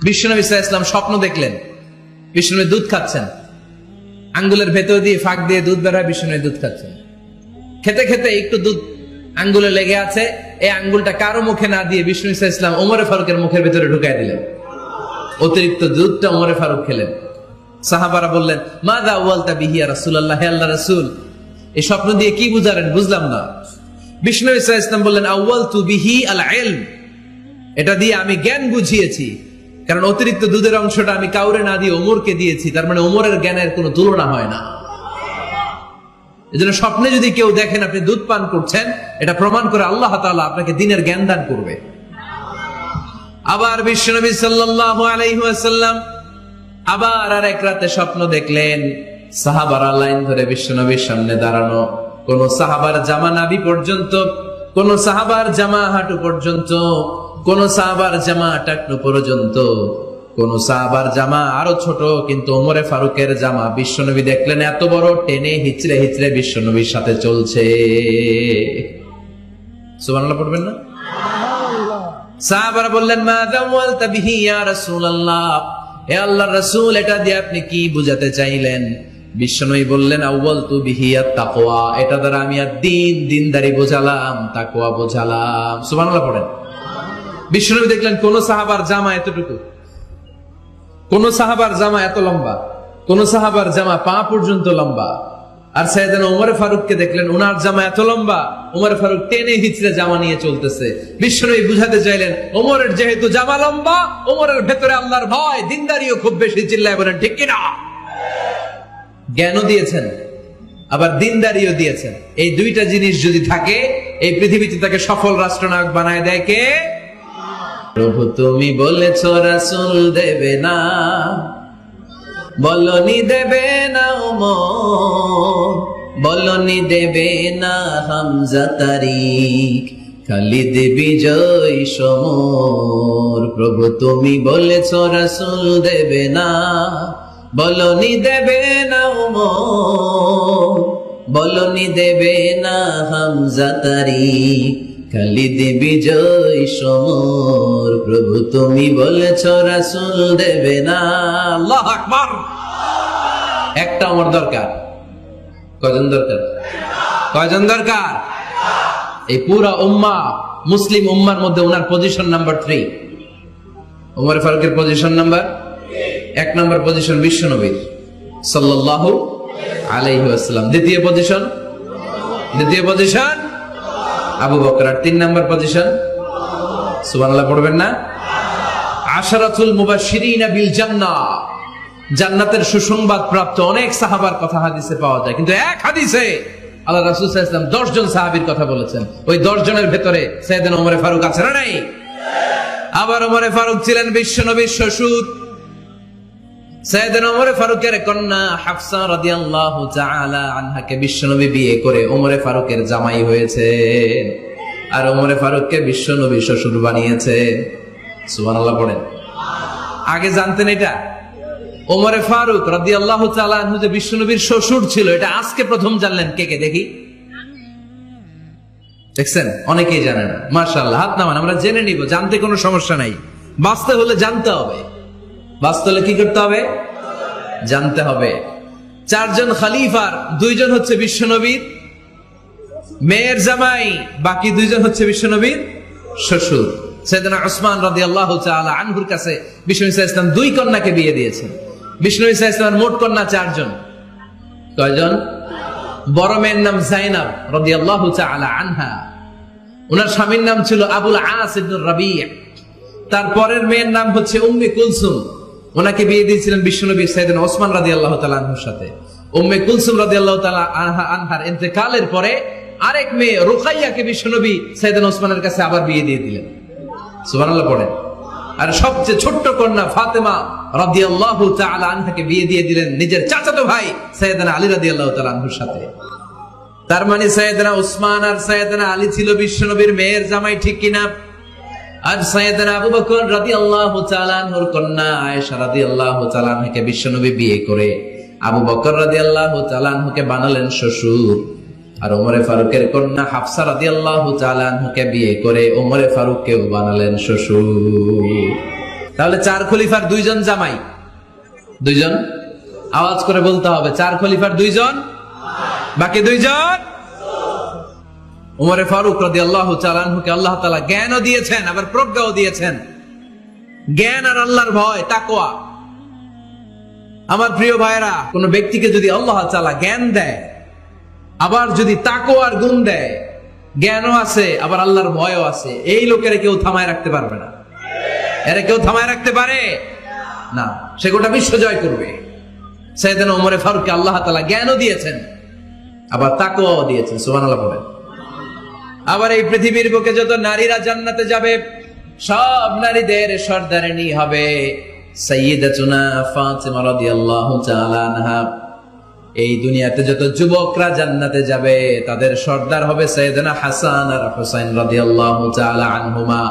বিশ্বনবী সাল্লাল্লাহু আলাইহি ওয়াসাল্লাম স্বপ্ন দেখলেন, বিশ্বনবী দুধ খাচ্ছেন, আঙ্গুলের ভেতর দিয়ে ফাঁক দিয়ে দুধ বের হয়, বিশ্বনবী দুধ খাচ্ছেন। খেতে খেতে একটু দুধ আঙ্গুলে লেগে আছে, এই আঙ্গুলটা কারো মুখে না দিয়ে বিশ্বনবী সাল্লাল্লাহু আলাইহি ওয়াসাল্লাম ওমরে ফারুকের মুখের ভেতরে ঢুকাই দিলেন। অতিরিক্ত দুধটা ওমরে ফারুক খেলেন। সাহাবারা বললেন, মাযা আওয়ালতা বিহি ইয়া রাসূলুল্লাহ, হে আল্লাহর রাসূল, এই স্বপ্ন দিয়ে কি বুঝালেন, বুঝলাম না। বিশ্বনবী সাল্লাল্লাহু আলাইহি ওয়াসাল্লাম বললেন, আওয়ালতু বিহি আল ইলম, এটা দিয়ে আমি জ্ঞান বুঝিয়েছি, কারণ অতিরিক্ত দুধের অংশটা আমি কাউরে না দিয়ে ওমরকে দিয়েছি, তার মানে ওমরের জ্ঞানের কোনো তুলনা হয় না। এজন্য স্বপ্নে যদি কেউ দেখেন আপনি দুধ পান করছেন, এটা প্রমাণ করে আল্লাহ তাআলা আপনাকে দ্বীনের জ্ঞান দান করবে। আবার বিশ্বনবী সাল্লাল্লাহু আলাইহি ওয়াসাল্লাম আবার আরেক রাতে স্বপ্ন দেখলেন, সাহাবারা লাইন ধরে বিশ্বনবীর সামনে দাঁড়ানো, কোন সাহাবার জামা নাভি পর্যন্ত, কোন সাহাবার জামা হাঁটু পর্যন্ত, কোন সাহাবার জামা টাকনু পর্যন্ত, কোন সাহাবার জামা আরো ছোট, কিন্তু ওমরে ফারুকের জামা বিশ্বনবী দেখলেন এত বড়, টেনে হিচড়ে হিচড়ে বিশ্বনবীর সাথে চলছে। সুবহানাল্লাহ পড়বেন না? সাহাবারা বললেন, মাযা ওয়ালতা বিহি ইয়া রাসূলুল্লাহ, হে আল্লাহর রাসূল, এটা দিয়ে আপনি কি বুঝাতে চাইলেন? বিশ্বনবী বললেন, আউয়ালতু বিহি আত-তাকওয়া, এটা দ্বারা আমি আর-দ্বীন, দ্বীনদারি বোঝালাম, তাকওয়া বোঝালাম। সুবহানাল্লাহ পড়েন। বিশ্বনবী দেখলেন কোন সাহাবার জামা এতটুকু, কোন সাহাবার জামা এত লম্বা, কোন সাহাবার জামা পা পর্যন্ত লম্বা। আর সাইয়েদনা ওমরে ফারুককে দেখলেন, ওনার জামা এত লম্বা, ওমরে ফারুক টেনে হিচড়ে জামা নিয়ে চলতেছে। বিশ্বনবী বুঝাতে চাইলেন, ওমরের যেহেতু জামা লম্বা, ওমরের ভেতরে আল্লাহর ভয়, দ্বীনদারিও খুব বেশি। চিল্লায় বলেন ঠিক কিনা? জ্ঞানও দিয়েছেন, আবার দ্বীনদারিও দিয়েছেন। এই দুইটা জিনিস যদি থাকে, এই পৃথিবীতে তাকে সফল রাষ্ট্রনায়ক বানায় দেয় কে? প্রভু তুমি বলেছ রাসূল দেবে না, বলনি দেবে না ওমর, বলনি দেবে না হামজা তারিক, খালিদ বিজয় সমর। প্রভু তুমি বলেছ রাসূল দেবে না, বলনি দেবে না ওমর, বলনি দেবে না হামজা তারিক, খালিদ বিজয় সমর। প্রভু তুমি বলেছ রাসূল দেবে না। আল্লাহু আকবার। একটা ওমর দরকার। কয়জন দরকার? কয়জন দরকার? এই পুরা উম্মাহ, মুসলিম উম্মার মধ্যে ওনার পজিশন নাম্বার 3। ওমর ফারুকের পজিশন নাম্বার 1 নম্বর পজিশন বিশ্বনবীর সাল্লাল্লাহু আলাইহি ওয়াসাল্লাম। দ্বিতীয় পজিশন আবু বকর। আর 3 নম্বর পজিশন সুবহানাল্লাহ পড়বেন না? আশারাতুল মুবাশশিরিনা বিল জান্নাহ, জান্নাতের সুসংবাদ প্রাপ্ত অনেক সাহাবার কথা হাদিসে পাওয়া যায়, কিন্তু এক হাদিসে আল্লাহ রাসূল সাল্লাল্লাহু আলাইহি ওয়াসাল্লাম 10 জন সাহাবীর কথা বলেছেন। ওই 10 জনের ভেতরে সাইয়েদনা ওমর ফারুক আছে না নাই? আবার ওমর ফারুক ছিলেন বিশ্বনবীর শ্বশুর। সাইয়েদনা ওমর ফারুকের কন্যা হাফসা রাদিয়াল্লাহু তাআলা আনহাকে বিশ্বনবী বিয়ে করে ওমর ফারুকের জামাই হয়েছে, আর ওমর ফারুককে বিশ্বনবী শ্বশুর বানিয়েছে। সুবহানাল্লাহ পড়েন। আগে জানতেন এটা? ওমর ফারুক রাদিয়াল্লাহু তাআলা আনহু যে বিশ্বনবীর শ্বশুর ছিল, এটা আজকে প্রথম জানলেন। কে কে দেখি? দেখছেন? অনেকেই জানে না। মাশাআল্লাহ, হাত নামান, আমরা জেনে নিব, জানতে কোনো সমস্যা নাই। বাঁচতে হলে জানতে হবে। বাঁচতে হলে কি করতে হবে? জানতে হবে। 4 জন খলিফার 2 জন হচ্ছে বিশ্বনবীর মেয়ের জামাই, বাকি 2 জন হচ্ছে বিশ্বনবীর শ্বশুর। সাইয়েদনা উসমান রাদিয়াল্লাহু তাআলা আনহুর কাছে বিশ্বনবী সাল্লাল্লাহু আলাইহি ওয়াসাল্লাম 2 কন্যাকে বিয়ে দিয়েছেন। বিশ্বনবী সাল্লাল্লাহু আলাইহি ওয়াসাল্লামের মোট কন্যা 4 জন। কয়জন? বড় মেয়ের নাম যায়েনব রাদিয়াল্লাহু তাআলা আনহা, ওনার স্বামীর নাম ছিল আবুল আস ইবনে রাবি'। তারপরের মেয়ের নাম হচ্ছে উম্মে কুলসুম, ওনাকে বিয়ে দিয়েছিলেন বিশ্বনবী সাইয়েদনা ওসমান রাদিয়াল্লাহু তাআলা আনহুর সাথে। উম্মে কুলসুম রাদিয়াল্লাহু তাআলা আনহার ইন্তেকালের পরে আরেক মেয়ে রুকাইয়াকে বিশ্বনবী সাইয়েদনা ওসমানের কাছে আবার বিয়ে দিয়ে দিলেন। সুবহানাল্লাহ পড়েন। আর সবচেয়ে ছোট্ট কন্যা ফাতেমা রাদিয়াল্লাহু তাআলা আনহাকে বিয়ে দিয়ে দিলেন নিজের চাচাতো ভাই সাইয়েদনা আলী রাদিয়াল্লাহু তাআলা আনহুর সাথে। তার মানে সাইয়েদনা ওসমান আর সাইয়েদনা আলী ছিল বিশ্বনবীর মেয়ের জামাই, ঠিক কিনা? আর সাইয়েদনা আবু বকর রাদিয়াল্লাহু তাআলা আনহুর কন্যা আয়েশা রাদিয়াল্লাহু তাআলা আনহাকে বিশ্বনবী বিয়ে করে আবু বকর রাদিয়াল্লাহু তাআলা আনহুকে বানালেন শ্বশুর। আর ওমর ফারুকের কন্যা হাফসা রাদিয়াল্লাহু তাআলা আনহাকে বিয়ে করে ওমর ফারুককেও বানালেন শ্বশুর। তাহলে 4 খলিফার 2 জন জামাই, 2 জন, আওয়াজ করে বলতে হবে 4 খলিফার 2 জন, বাকি 2 জন। উমরে ফারুক রাদিয়াল্লাহু তাআলা আনহুকে আল্লাহ তাআলা জ্ঞানও দিয়েছেন, আবার প্রজ্ঞাও দিয়েছেন। জ্ঞান আর আল্লাহর ভয়, তাকওয়া। আমার প্রিয় ভাইরা, কোন ব্যক্তিকে যদি আল্লাহ তাআলা জ্ঞান দেয়, আবার যদি তাকওয়ার গুণ দেয়, জ্ঞানও আছে আবার আল্লাহর ভয়ও আছে, এই লোকেরা কেউ থামায় রাখতে পারবে না। এরা কেউ থামায় রাখতে পারে না, সে গোটা বিশ্ব জয় করবে। সাইয়েদনা ওমরে ফারুককে আল্লাহ তাআলা জ্ঞানও দিয়েছেন, আবার তাকওয়াও দিয়েছেন। সুবহানাল্লাহ বলেন। আবার এই পৃথিবীর বুকে যত নারীরা জান্নাতে যাবে, সব নারীদের সর্দারিনী হবে সাইয়্যিদাতুনা ফাতিমা রাদিয়াল্লাহু তাআলা আনহা। এই দুনিয়াতে যত যুবকরা জান্নাতে যাবে, তাদের সর্দার হবে সাইয়েদনা হাসান আর হুসাইন রাদিয়াল্লাহু তাআলা আনহুমা।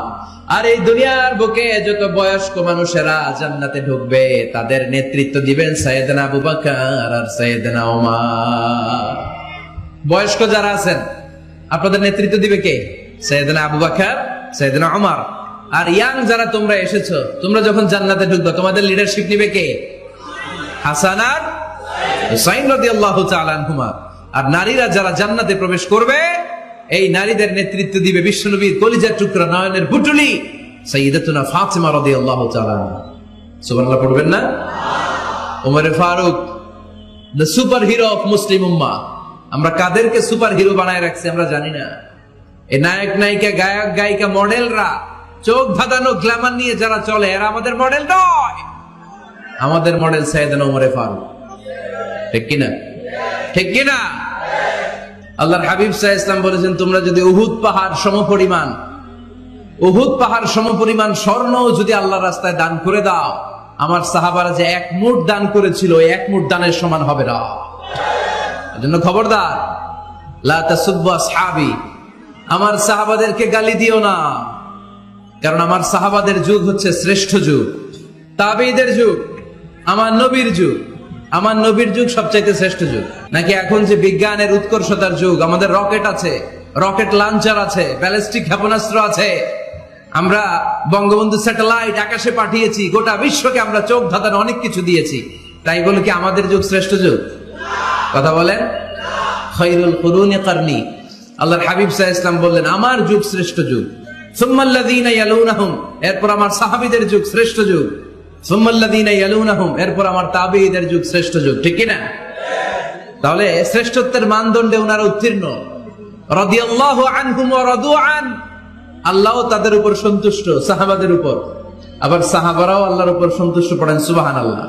আর এই দুনিয়ার বুকে যত বয়স্ক মানুষেরা জান্নাতে ঢুকবে, তাদের নেতৃত্ব দিবেন সাইয়েদনা আবু বকর আর সাইয়েদনা ওমর। বয়স্ক যারা আছেন, আপনাদের নেতৃত্ব দিবে কে? সাইয়েদনা আবু বকর, সাইয়েদনা ওমর। আর ইয়াং যারা তোমরা এসেছো, তোমরা যখন জান্নাতে ঢুকবে, তোমাদের লিডারশিপ নিবে কে? হাসান আর হুসাইন রাদিয়াল্লাহু তাআলা আনহুমা। আর নারীরা যারা জান্নাতে প্রবেশ করবে, এই নারীদের নেতৃত্ব দিবে বিশ্বনবীর কলিজার টুকরা, নয়নের পুটুলি সাইয়্যিদাতুনা ফাতিমা রাদিয়াল্লাহু তাআলা। সুবহানাল্লাহ পড়বেন না? Omar Farooq, the superhero of Muslim উম্মাহ। আমরা কাদেরকে সুপার হিরো বানায় রাখছি আমরা জানি না। এই নায়ক নায়িকা, গায়ক গায়িকা, মডেলরা, চোখ ধাঁধানো গ্ল্যামার নিয়ে যারা চলে, এরা আমাদের মডেল নয়। আমাদের মডেল সাইয়েদনা ওমর ফারুক। ঠিক কিনা? ঠিক কিনা? আল্লাহর হাবিব সাল্লাল্লাহু আলাইহি ওয়াসাল্লাম বলেছেন, তোমরা যদি উহুদ পাহাড় সমপরিমাণ স্বর্ণ যদি আল্লাহর রাস্তায় দান করে দাও, আমার সাহাবারা যে 1 মুঠ দান করেছিল, ওই 1 মুঠ দানের সমান হবে না। এজন্য খবরদার, লা তাসুব্বু আসহাবি, আমার সাহাবাদেরকে গালি দিও না। কারণ আমার সাহাবাদের যুগ হচ্ছে শ্রেষ্ঠ যুগ, তাবেঈদের যুগ, আমার নবীর যুগ। আমার নবীর যুগ সবচাইতে শ্রেষ্ঠ যুগ। নাকি এখন যে বিজ্ঞানের উৎকর্ষতার যুগ, আমাদের রকেট আছে, রকেট লঞ্চার আছে, ব্যালিস্টিক ক্ষেপণাস্ত্র আছে, আমরা বঙ্গবন্ধু স্যাটেলাইট আকাশে পাঠিয়েছি, গোটা বিশ্বকে আমরা চোখ ধাঁধানো অনেক কিছু দিয়েছি। তাই বলে কি আমাদের যুগ শ্রেষ্ঠ যুগ? কথা বলেন। খায়রুল কুরুনি কারনি, আল্লাহর হাবিব সাল্লাল্লাহু আলাইহি ওয়াসাল্লাম বললেন, আমার যুগ শ্রেষ্ঠ যুগ। সুম্মাল্লাযীনা ইয়ালুনাহুম, এরপর আমার সাহাবীদের যুগ শ্রেষ্ঠ যুগ। সুম্মাল্লাযীনা ইয়ালুনাহুম, এরপর আমার তাবেঈদের যুগ শ্রেষ্ঠ যুগ। ঠিক কি না? তাহলে শ্রেষ্ঠত্বের মানদণ্ডে ওনারা উত্তীর্ণ। রাদিয়াল্লাহু আনহুম ওয়া রাদু আন, আল্লাহ তাদের উপর সন্তুষ্ট, সাহাবাদের উপর। আবার সাহাবারাও আল্লাহর উপর সন্তুষ্ট, পড়েন সুবহানাল্লাহ।